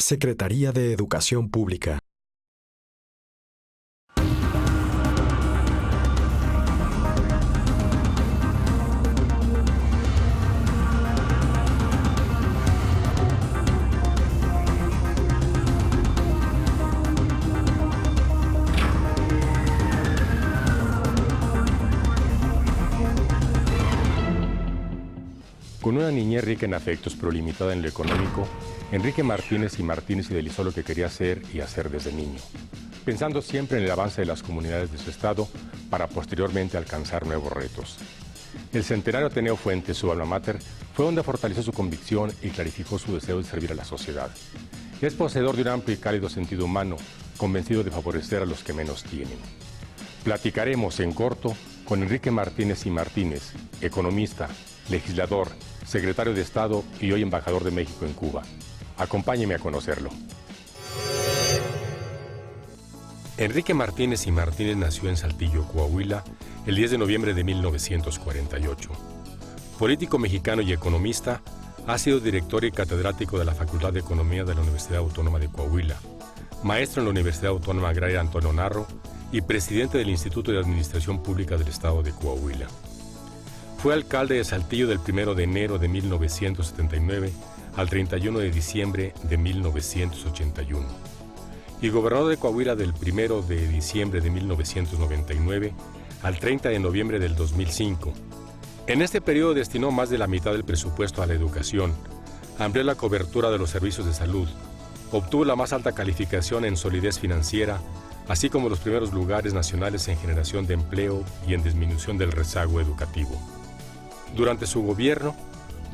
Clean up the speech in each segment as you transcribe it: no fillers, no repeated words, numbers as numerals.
Secretaría de Educación Pública. Con una niñez rica en afectos pero limitada en lo económico, Enrique Martínez idealizó lo que quería ser y hacer desde niño, pensando siempre en el avance de las comunidades de su estado para posteriormente alcanzar nuevos retos. El centenario Ateneo Fuentes, su alma mater, fue donde fortaleció su convicción y clarificó su deseo de servir a la sociedad. Es poseedor de un amplio y cálido sentido humano, convencido de favorecer a los que menos tienen. Platicaremos en corto con Enrique Martínez, economista, legislador, secretario de Estado y hoy embajador de México en Cuba. Acompáñeme a conocerlo. Enrique Martínez nació en Saltillo, Coahuila, el 10 de noviembre de 1948. Político mexicano y economista, ha sido director y catedrático de la Facultad de Economía de la Universidad Autónoma de Coahuila, maestro en la Universidad Autónoma Agraria Antonio Narro y presidente del Instituto de Administración Pública del Estado de Coahuila. Fue alcalde de Saltillo del 1 de enero de 1979 al 31 de diciembre de 1981 y gobernador de Coahuila del 1 de diciembre de 1999 al 30 de noviembre del 2005. En este periodo destinó más de la mitad del presupuesto a la educación, amplió la cobertura de los servicios de salud, obtuvo la más alta calificación en solidez financiera, así como los primeros lugares nacionales en generación de empleo y en disminución del rezago educativo. Durante su gobierno,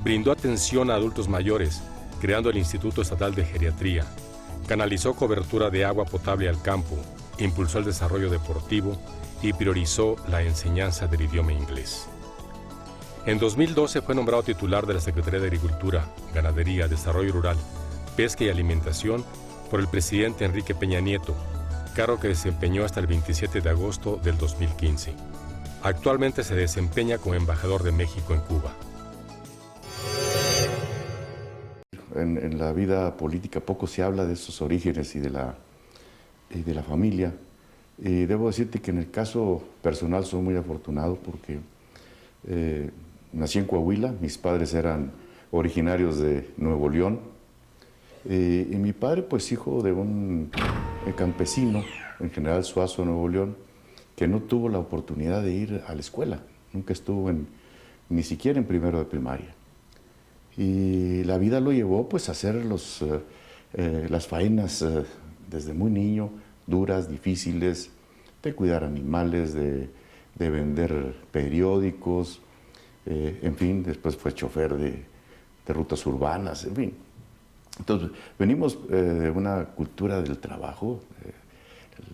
brindó atención a adultos mayores, creando el Instituto Estatal de Geriatría, canalizó cobertura de agua potable al campo, impulsó el desarrollo deportivo y priorizó la enseñanza del idioma inglés. En 2012 fue nombrado titular de la Secretaría de Agricultura, Ganadería, Desarrollo Rural, Pesca y Alimentación por el presidente Enrique Peña Nieto, cargo que desempeñó hasta el 27 de agosto del 2015. Actualmente se desempeña como embajador de México en Cuba. En la vida política poco se habla de esos orígenes y de la familia. Debo decirte que en el caso personal soy muy afortunado porque nací en Coahuila, mis padres eran originarios de Nuevo León y mi padre pues hijo de un campesino en General Suazo, Nuevo León, que no tuvo la oportunidad de ir a la escuela, nunca estuvo ni siquiera en primero de primaria. Y la vida lo llevó pues a hacer las faenas desde muy niño, duras, difíciles, de cuidar animales, de vender periódicos, en fin, después fue chofer de rutas urbanas, en fin. Entonces, venimos de una cultura del trabajo,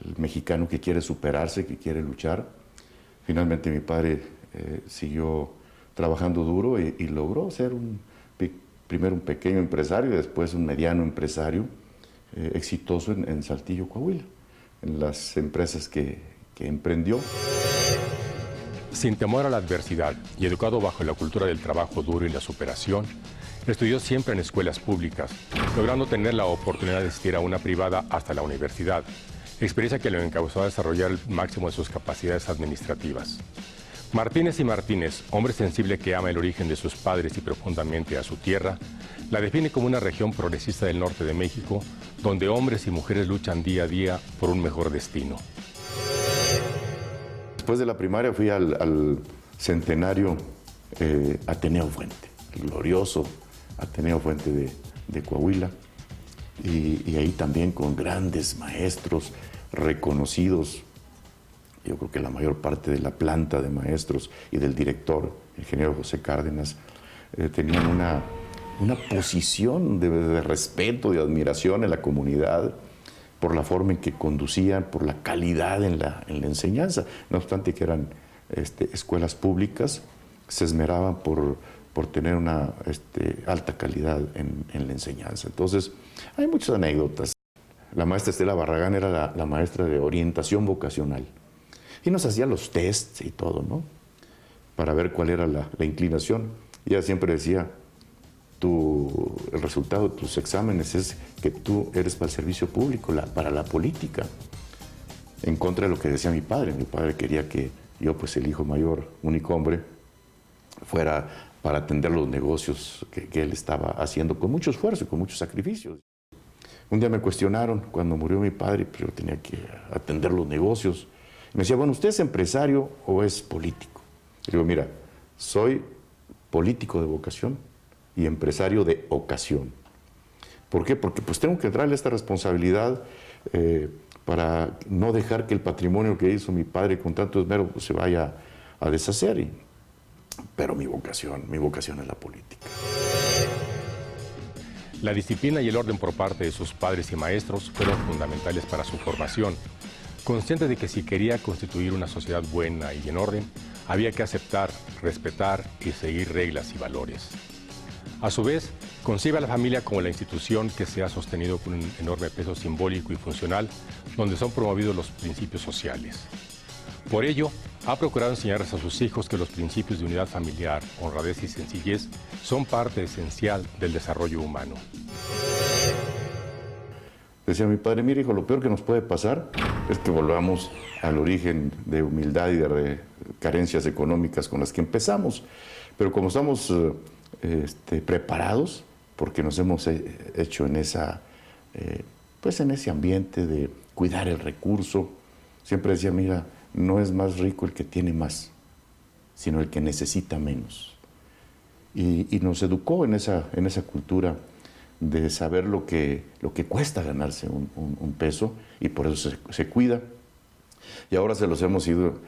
el mexicano que quiere superarse, que quiere luchar. Finalmente mi padre siguió trabajando duro y logró ser primero un pequeño empresario y después un mediano empresario exitoso en Saltillo, Coahuila, en las empresas que emprendió. Sin temor a la adversidad y educado bajo la cultura del trabajo duro y la superación, estudió siempre en escuelas públicas, logrando tener la oportunidad de asistir a una privada hasta la universidad, experiencia que lo encauzó a desarrollar el máximo de sus capacidades administrativas. Martínez, hombre sensible que ama el origen de sus padres y profundamente a su tierra, la define como una región progresista del norte de México, donde hombres y mujeres luchan día a día por un mejor destino. Después de la primaria fui al centenario Ateneo Fuente, el glorioso Ateneo Fuente de Coahuila, y ahí también con grandes maestros reconocidos. Yo creo que la mayor parte de la planta de maestros y del director, el ingeniero José Cárdenas, tenían una posición de respeto, de admiración en la comunidad, por la forma en que conducían, por la calidad en la enseñanza. No obstante que eran escuelas públicas, se esmeraban por tener una alta calidad en la enseñanza. Entonces, hay muchas anécdotas. La maestra Estela Barragán era la maestra de orientación vocacional. Y nos hacía los tests y todo, ¿no? Para ver cuál era la inclinación. Y ella siempre decía, el resultado de tus exámenes es que tú eres para el servicio público, para la política. En contra de lo que decía mi padre. Mi padre quería que yo, pues el hijo mayor, único hombre, fuera para atender los negocios que él estaba haciendo con mucho esfuerzo y con muchos sacrificios. Un día me cuestionaron cuando murió mi padre, pero yo tenía que atender los negocios. Me decía, bueno, ¿usted es empresario o es político? Y digo, mira, soy político de vocación y empresario de ocasión. ¿Por qué? Porque pues tengo que entrarle esta responsabilidad para no dejar que el patrimonio que hizo mi padre con tanto esmero pues, se vaya a deshacer. Pero mi vocación es la política. La disciplina y el orden por parte de sus padres y maestros fueron fundamentales para su formación. Consciente de que si quería constituir una sociedad buena y en orden, había que aceptar, respetar y seguir reglas y valores. A su vez, concibe a la familia como la institución que se ha sostenido con un enorme peso simbólico y funcional, donde son promovidos los principios sociales. Por ello, ha procurado enseñarles a sus hijos que los principios de unidad familiar, honradez y sencillez son parte esencial del desarrollo humano. Decía mi padre, mira hijo, lo peor que nos puede pasar es que volvamos al origen de humildad y de carencias económicas con las que empezamos. Pero como estamos preparados, porque nos hemos hecho en en ese ambiente de cuidar el recurso, siempre decía, mira, no es más rico el que tiene más, sino el que necesita menos. Y nos educó en esa cultura de saber lo que cuesta ganarse un peso, y por eso se cuida. Y ahora se los hemos ido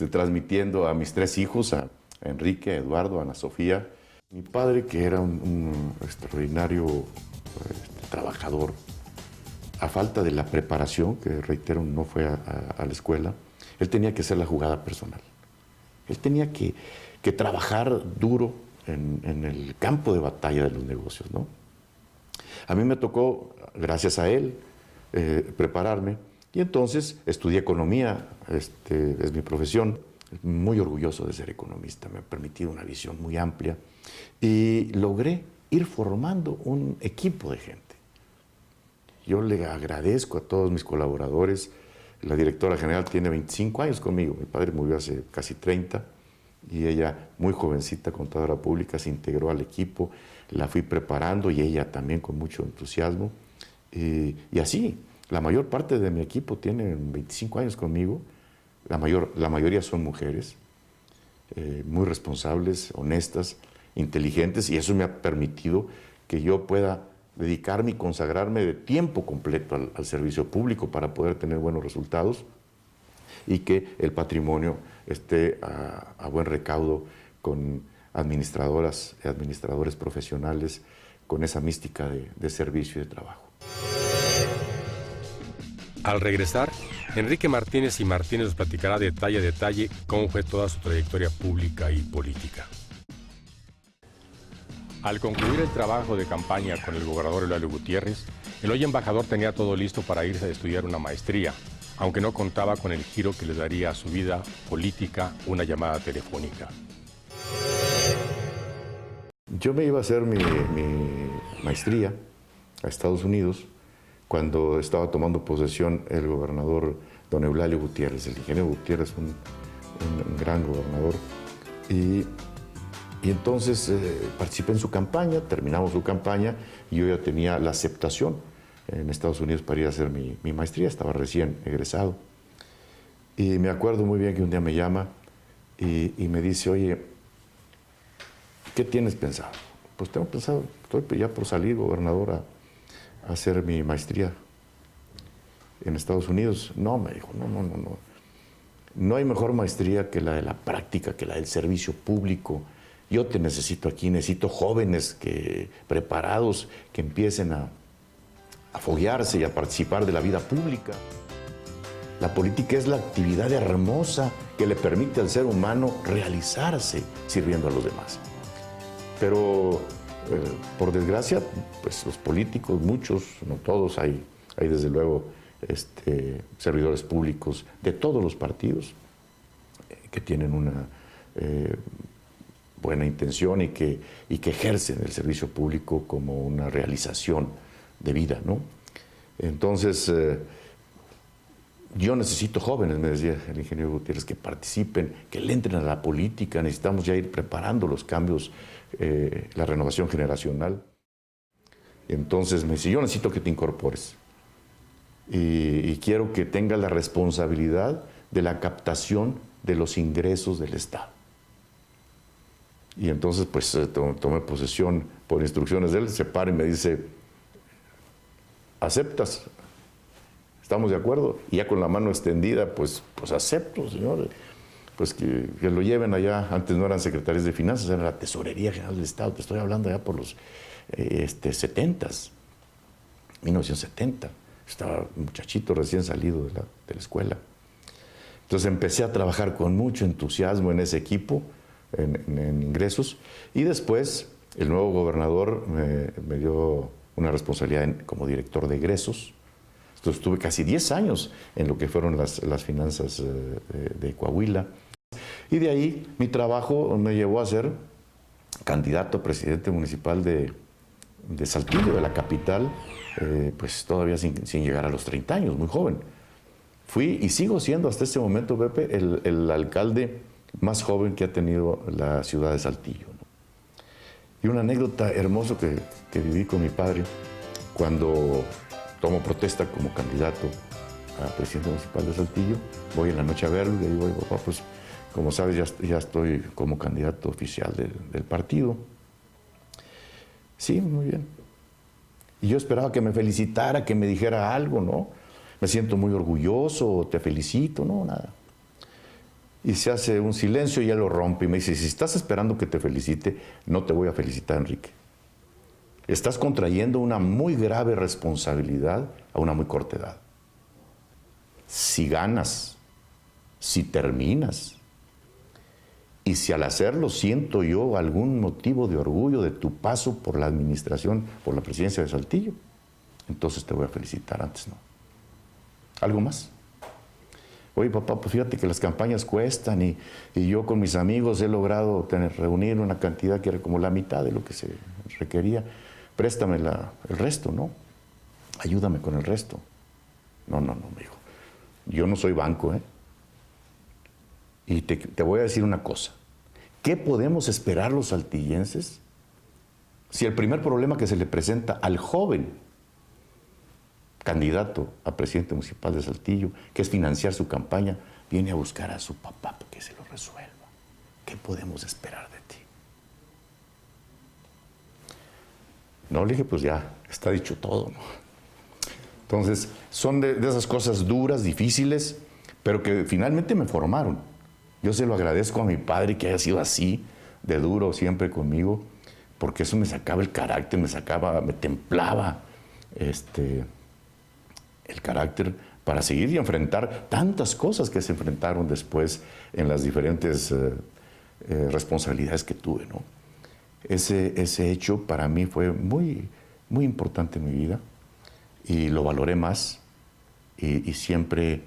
transmitiendo a mis 3 hijos, a Enrique, a Eduardo, a Ana Sofía. Mi padre, que era un extraordinario trabajador, a falta de la preparación, que reitero, no fue a la escuela, él tenía que hacer la jugada personal. Él tenía que trabajar duro en el campo de batalla de los negocios, ¿no? A mí me tocó, gracias a él, prepararme, y entonces estudié economía, es mi profesión. Muy orgulloso de ser economista, me ha permitido una visión muy amplia y logré ir formando un equipo de gente. Yo le agradezco a todos mis colaboradores. La directora general tiene 25 años conmigo, mi padre murió hace casi 30, y ella, muy jovencita, contadora pública, se integró al equipo, la fui preparando y ella también con mucho entusiasmo. Y así, la mayor parte de mi equipo tiene 25 años conmigo, la mayoría son mujeres, muy responsables, honestas, inteligentes, y eso me ha permitido que yo pueda dedicarme y consagrarme de tiempo completo al servicio público para poder tener buenos resultados y que el patrimonio esté a buen recaudo con administradoras y administradores profesionales con esa mística de servicio y de trabajo. Al regresar, Enrique Martínez y Martínez nos platicará detalle a detalle cómo fue toda su trayectoria pública y política. Al concluir el trabajo de campaña con el gobernador Eulalia Gutiérrez, el hoy embajador tenía todo listo para irse a estudiar una maestría, aunque no contaba con el giro que le daría a su vida política una llamada telefónica. Yo me iba a hacer mi maestría a Estados Unidos cuando estaba tomando posesión el gobernador don Eulalio Gutiérrez, el ingeniero Gutiérrez, un gran gobernador. Y entonces participé en su campaña, terminamos su campaña y yo ya tenía la aceptación en Estados Unidos para ir a hacer mi maestría, estaba recién egresado. Y me acuerdo muy bien que un día me llama y me dice, oye, ¿qué tienes pensado? Pues tengo pensado, estoy ya por salir, gobernador, a hacer mi maestría en Estados Unidos. No, me dijo, no. No hay mejor maestría que la de la práctica, que la del servicio público. Yo te necesito aquí, necesito jóvenes preparados que empiecen a foguearse y a participar de la vida pública. La política es la actividad hermosa que le permite al ser humano realizarse sirviendo a los demás. Pero, por desgracia, pues los políticos, muchos, no todos, hay desde luego servidores públicos de todos los partidos que tienen una buena intención y que ejercen el servicio público como una realización de vida, ¿no? Entonces, yo necesito jóvenes, me decía el ingeniero Gutiérrez, que participen, que le entren a la política. Necesitamos ya ir preparando los cambios, la renovación generacional. Entonces me dice, yo necesito que te incorpores y quiero que tengas la responsabilidad de la captación de los ingresos del Estado. Y entonces pues tomé posesión por instrucciones de él, se para y me dice, ¿aceptas? ¿Estamos de acuerdo? Y ya con la mano extendida, pues acepto, señor. Pues que lo lleven allá. Antes no eran secretarios de finanzas, era la Tesorería General del Estado. Te estoy hablando ya por los 70s, 1970. Estaba un muchachito recién salido de la escuela. Entonces empecé a trabajar con mucho entusiasmo en ese equipo, en ingresos. Y después el nuevo gobernador me dio una responsabilidad como director de egresos. Entonces estuve casi 10 años en lo que fueron las finanzas de Coahuila. Y de ahí mi trabajo me llevó a ser candidato a presidente municipal de Saltillo, de la capital, pues todavía sin llegar a los 30 años, muy joven. Fui y sigo siendo hasta este momento, Pepe, el alcalde más joven que ha tenido la ciudad de Saltillo, ¿no? Y una anécdota hermosa que viví con mi padre cuando tomo protesta como candidato a presidente municipal de Saltillo. Voy en la noche a verlo y le digo, papá, pues como sabes ya estoy como candidato oficial del partido. Sí, muy bien. Y yo esperaba que me felicitara, que me dijera algo, ¿no? Me siento muy orgulloso, te felicito, no, nada. Y se hace un silencio y él lo rompe y me dice, si estás esperando que te felicite, no te voy a felicitar, Enrique. Estás contrayendo una muy grave responsabilidad a una muy corta edad. Si ganas, si terminas, y si al hacerlo siento yo algún motivo de orgullo de tu paso por la administración, por la presidencia de Saltillo, entonces te voy a felicitar, antes no. ¿Algo más? Oye, papá, pues fíjate que las campañas cuestan y yo con mis amigos he logrado reunir una cantidad que era como la mitad de lo que se requería. Préstame el resto, ¿no? Ayúdame con el resto. No, me dijo. Yo no soy banco, ¿eh? Y te voy a decir una cosa. ¿Qué podemos esperar los saltillenses si el primer problema que se le presenta al joven candidato a presidente municipal de Saltillo, que es financiar su campaña, viene a buscar a su papá para que se lo resuelva? ¿Qué podemos esperar de ti? No, le dije, pues ya, está dicho todo, ¿no? Entonces, son de esas cosas duras, difíciles, pero que finalmente me formaron. Yo se lo agradezco a mi padre que haya sido así, de duro siempre conmigo, porque eso me sacaba el carácter, me templaba el carácter para seguir y enfrentar tantas cosas que se enfrentaron después en las diferentes responsabilidades que tuve, ¿no? Ese hecho para mí fue muy, muy importante en mi vida y lo valoré más y siempre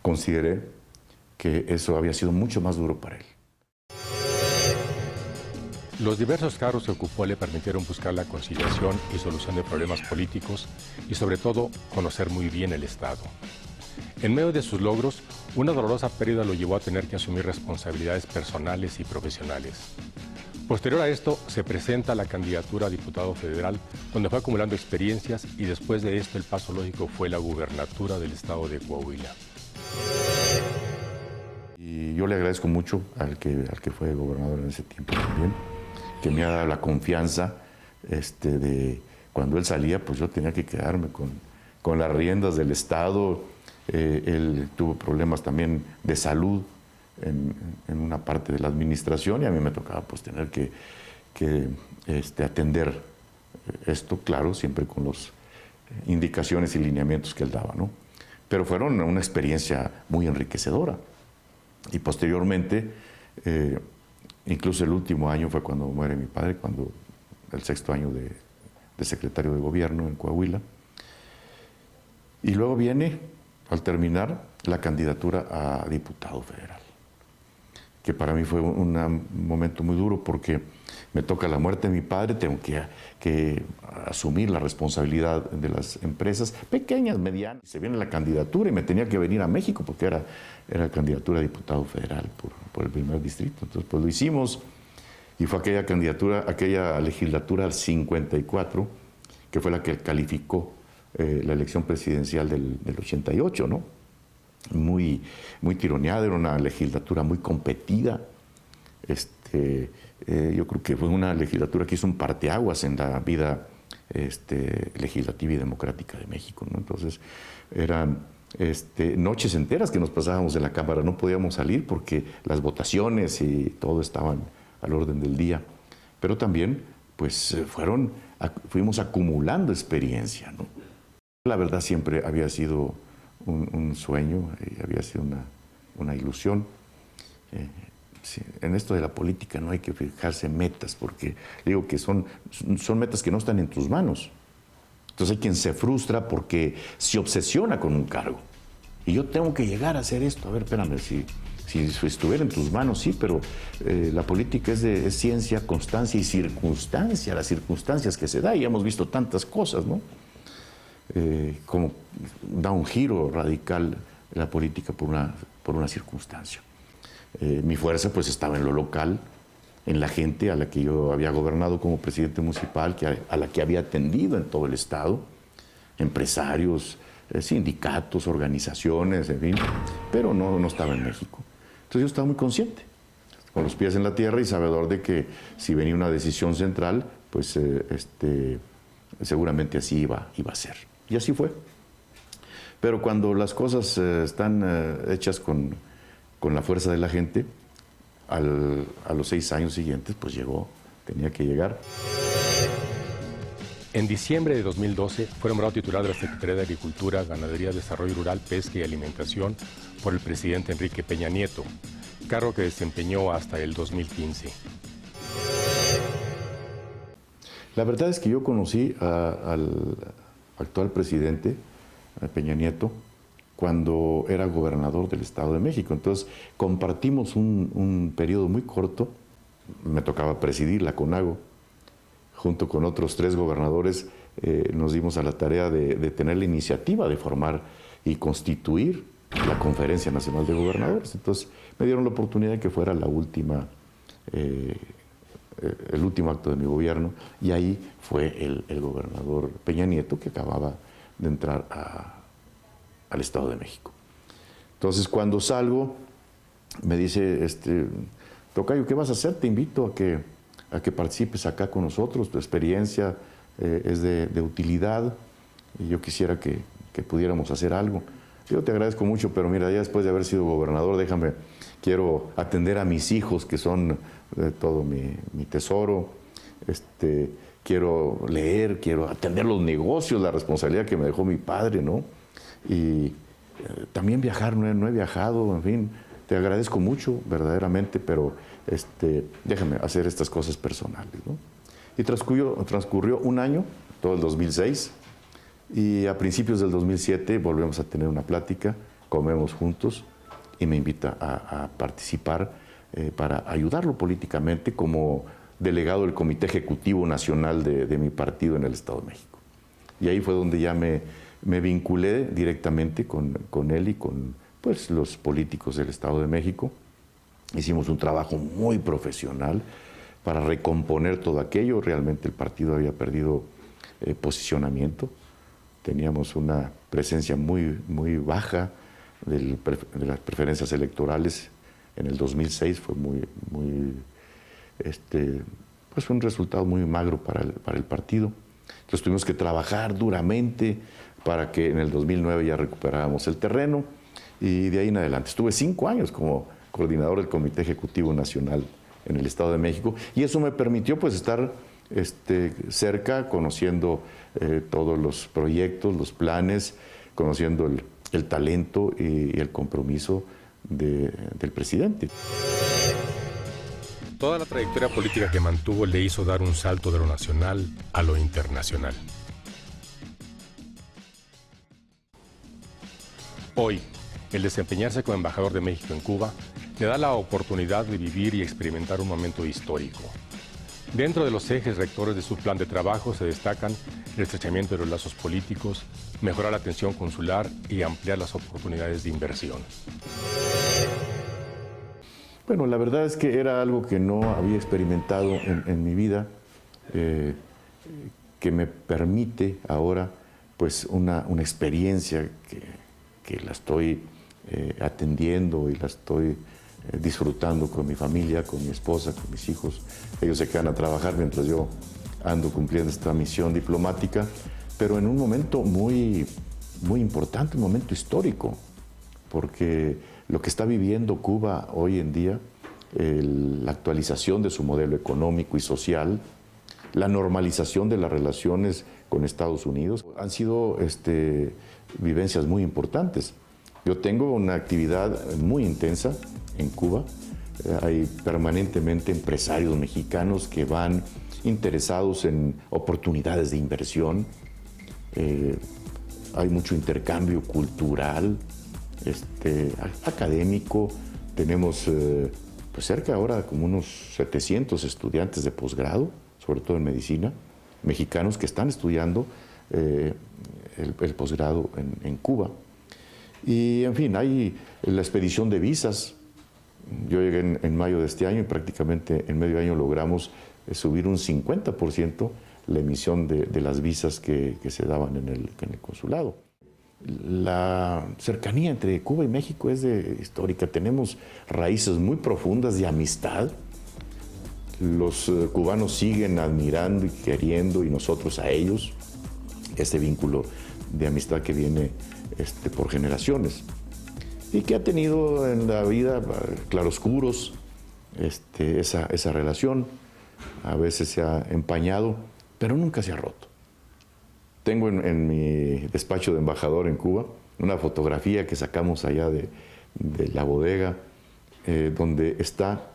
consideré que eso había sido mucho más duro para él. Los diversos cargos que ocupó le permitieron buscar la conciliación y solución de problemas políticos y sobre todo conocer muy bien el Estado. En medio de sus logros, una dolorosa pérdida lo llevó a tener que asumir responsabilidades personales y profesionales. Posterior a esto, se presenta la candidatura a diputado federal, donde fue acumulando experiencias y después de esto el paso lógico fue la gubernatura del estado de Coahuila. Y yo le agradezco mucho al que fue gobernador en ese tiempo también, que me ha dado la confianza de cuando él salía, pues yo tenía que quedarme con las riendas del Estado. Él tuvo problemas también de salud en una parte de la administración y a mí me tocaba pues tener que atender esto, claro, siempre con las indicaciones y lineamientos que él daba, ¿no? Pero fueron una experiencia muy enriquecedora. Y posteriormente, incluso el último año fue cuando muere mi padre, el 6º año de secretario de gobierno en Coahuila. Y luego viene, al terminar, la candidatura a diputado federal. que para mí fue un momento muy duro porque me toca la muerte de mi padre, tengo que asumir la responsabilidad de las empresas, pequeñas, medianas. Se viene la candidatura y me tenía que venir a México porque era candidatura a diputado federal por el primer distrito. Entonces, pues lo hicimos y fue aquella legislatura 54, que fue la que calificó la elección presidencial del 88, ¿no? Muy tironeada, era una legislatura muy competida. Yo creo que fue una legislatura que hizo un parteaguas en la vida legislativa y democrática de México, ¿no? Entonces, eran noches enteras que nos pasábamos en la Cámara, no podíamos salir porque las votaciones y todo estaban al orden del día. Pero también, pues, fuimos acumulando experiencia, ¿no? La verdad siempre había sido un sueño, había sido una ilusión. Sí, en esto de la política no hay que fijarse metas, porque digo que son metas que no están en tus manos. Entonces hay quien se frustra porque se obsesiona con un cargo. Y yo tengo que llegar a hacer esto. A ver, espérame, si estuviera en tus manos, sí, pero la política es ciencia, constancia y circunstancia, las circunstancias que se da, y hemos visto tantas cosas, ¿no? Como da un giro radical la política por una circunstancia. Mi fuerza pues estaba en lo local, en la gente a la que yo había gobernado como presidente municipal, a la que había atendido en todo el estado, empresarios, sindicatos, organizaciones, en fin, pero no estaba en México. Entonces yo estaba muy consciente, con los pies en la tierra y sabedor de que si venía una decisión central, pues seguramente así iba a ser. Y así fue. Pero cuando las cosas están hechas con la fuerza de la gente, a los 6 años siguientes, pues tenía que llegar. En diciembre de 2012 fue nombrado titular de la Secretaría de Agricultura, Ganadería, Desarrollo Rural, Pesca y Alimentación por el presidente Enrique Peña Nieto, cargo que desempeñó hasta el 2015. La verdad es que yo conocí al actual presidente, a Peña Nieto, cuando era gobernador del Estado de México. Entonces, compartimos un periodo muy corto. Me tocaba presidir la CONAGO. Junto con otros 3 gobernadores nos dimos a la tarea de tener la iniciativa de formar y constituir la Conferencia Nacional de Gobernadores. Entonces, me dieron la oportunidad de que fuera el último acto de mi gobierno, y ahí fue el gobernador Peña Nieto, que acababa de entrar al Estado de México. Entonces, cuando salgo, me dice, tocayo, ¿qué vas a hacer? Te invito a que participes acá con nosotros, tu experiencia es de utilidad, y yo quisiera que pudiéramos hacer algo. Yo te agradezco mucho, pero mira, ya después de haber sido gobernador, quiero atender a mis hijos, que son todo mi tesoro, quiero leer, quiero atender los negocios, la responsabilidad que me dejó mi padre, ¿no? Y también viajar, no he viajado, en fin, te agradezco mucho, verdaderamente, pero déjame hacer estas cosas personales, ¿no? Y transcurrió un año, todo el 2006, y a principios del 2007 volvemos a tener una plática, comemos juntos, y me invita a participar para ayudarlo políticamente como delegado del Comité Ejecutivo Nacional de mi partido en el Estado de México. Y ahí fue donde ya me vinculé directamente con él y con pues, los políticos del Estado de México. Hicimos un trabajo muy profesional para recomponer todo aquello. Realmente el partido había perdido posicionamiento. Teníamos una presencia muy baja de las preferencias electorales. En el 2006 fue pues fue un resultado muy magro para el partido. Entonces tuvimos que trabajar duramente para que en el 2009 ya recuperáramos el terreno, y de ahí en adelante. Estuve 5 años como coordinador del Comité Ejecutivo Nacional en el Estado de México, y eso me permitió pues estar cerca, conociendo todos los proyectos, los planes, conociendo el talento y el compromiso del presidente. Toda la trayectoria política que mantuvo le hizo dar un salto de lo nacional a lo internacional. Hoy, el desempeñarse como embajador de México en Cuba le da la oportunidad de vivir y experimentar un momento histórico. Dentro de los ejes rectores de su plan de trabajo se destacan el estrechamiento de los lazos políticos, mejorar la atención consular y ampliar las oportunidades de inversión. Bueno, la verdad es que era algo que no había experimentado en mi vida, que me permite ahora pues una experiencia que la estoy atendiendo y la estoy disfrutando con mi familia, con mi esposa, con mis hijos. Ellos se quedan a trabajar mientras yo ando cumpliendo esta misión diplomática, pero en un momento muy importante, un momento histórico, porque lo que está viviendo Cuba hoy en día, la actualización de su modelo económico y social, la normalización de las relaciones con Estados Unidos, han sido vivencias muy importantes. Yo tengo una actividad muy intensa en Cuba. Hay permanentemente empresarios mexicanos que van interesados en oportunidades de inversión. Hay mucho intercambio cultural, académico. Tenemos pues cerca ahora como unos 700 estudiantes de posgrado, sobre todo en medicina, mexicanos que están estudiando el posgrado en Cuba. Y en fin, hay la expedición de visas. Yo llegué en mayo de este año y prácticamente en medio año logramos subir un 50% la emisión de las visas que se daban en el consulado. La cercanía entre Cuba y México es histórica. Tenemos raíces muy profundas de amistad. Los cubanos siguen admirando y queriendo, y nosotros a ellos, este vínculo de amistad que viene por generaciones y que ha tenido en la vida claroscuros esa relación. A veces se ha empañado, pero nunca se ha roto. Tengo en mi despacho de embajador en Cuba una fotografía que sacamos allá de la bodega, donde está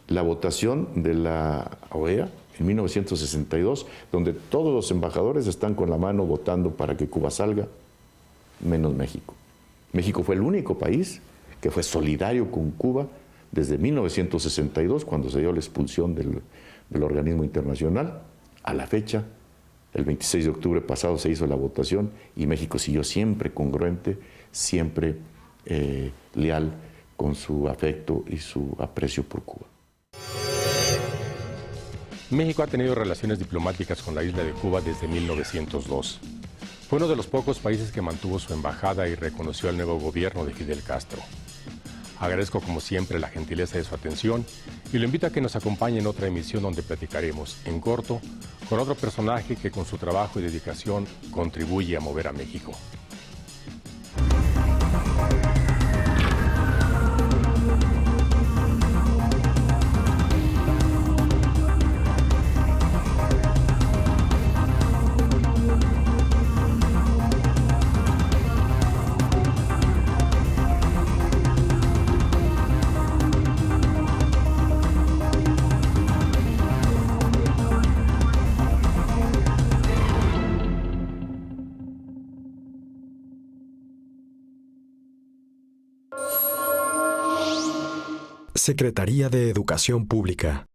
la votación de la OEA en 1962, donde todos los embajadores están con la mano votando para que Cuba salga, menos México. México fue el único país que fue solidario con Cuba desde 1962, cuando se dio la expulsión del organismo internacional, a la fecha. El 26 de octubre pasado se hizo la votación y México siguió siempre congruente, siempre leal con su afecto y su aprecio por Cuba. México ha tenido relaciones diplomáticas con la isla de Cuba desde 1902. Fue uno de los pocos países que mantuvo su embajada y reconoció al nuevo gobierno de Fidel Castro. Agradezco como siempre la gentileza de su atención y lo invito a que nos acompañe en otra emisión donde platicaremos en corto con otro personaje que con su trabajo y dedicación contribuye a mover a México. Secretaría de Educación Pública.